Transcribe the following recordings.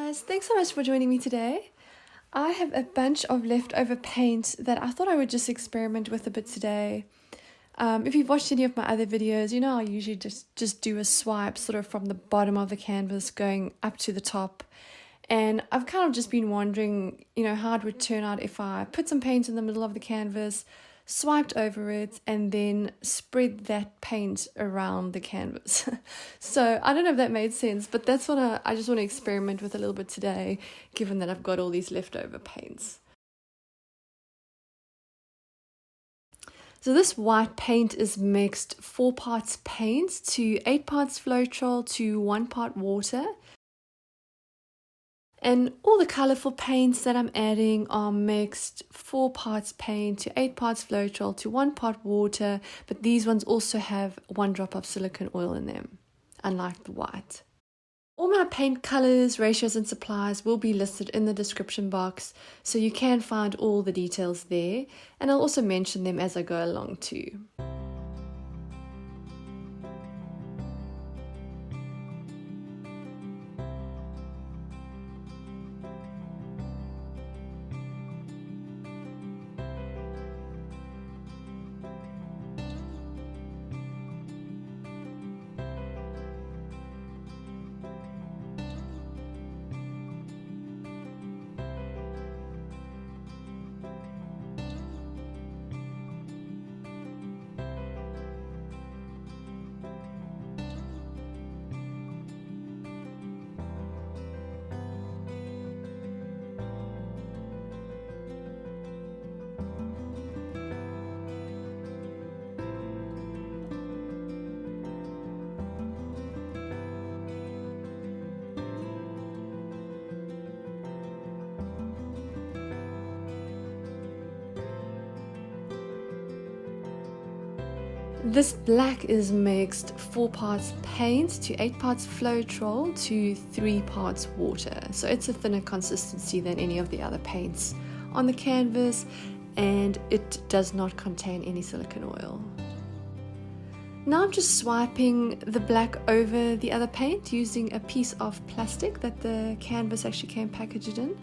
guys, thanks so much for joining me today. I have a bunch of leftover paint that I thought I would just experiment with a bit today. If you've watched any of my other videos, you know I usually just do a swipe sort of from the bottom of the canvas going up to the top. And I've kind of just been wondering, how it would turn out if I put some paint in the middle of the canvas, swiped over it, and then spread that paint around the canvas. So I don't know if that made sense, but that's what I just want to experiment with a little bit today, given that I've got all these leftover paints. So this white paint is mixed 4 parts paint to 8 parts Floetrol to 1 part water. And all the colourful paints that I'm adding are mixed 4 parts paint to 8 parts Floetrol to 1 part water, but these ones also have 1 drop of silicone oil in them, unlike the white. All my paint colours, ratios and supplies will be listed in the description box, so you can find all the details there, and I'll also mention them as I go along too. This black is mixed 4 parts paint to 8 parts Floetrol to 3 parts water. So it's a thinner consistency than any of the other paints on the canvas, and it does not contain any silicone oil. Now I'm just swiping the black over the other paint using a piece of plastic that the canvas actually came packaged in.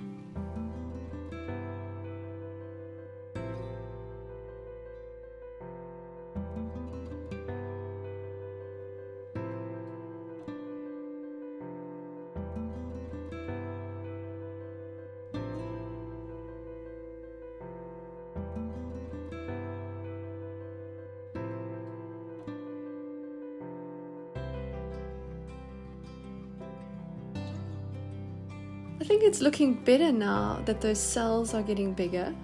I think it's looking better now that those cells are getting bigger.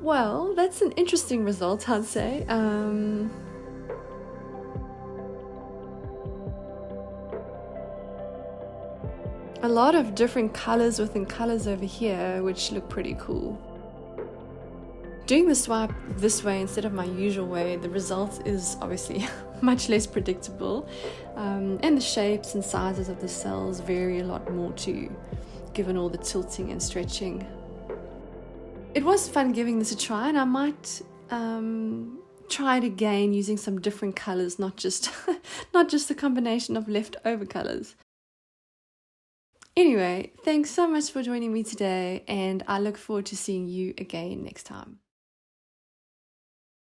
Well, that's an interesting result, I'd say. a lot of different colors within colors over here, which look pretty cool. Doing the swipe this way instead of my usual way, the result is obviously much less predictable, and the shapes and sizes of the cells vary a lot more too, given all the tilting and stretching. It was fun giving this a try, and I might try it again using some different colors, not just the combination of leftover colors. Anyway, thanks so much for joining me today, and I look forward to seeing you again next time.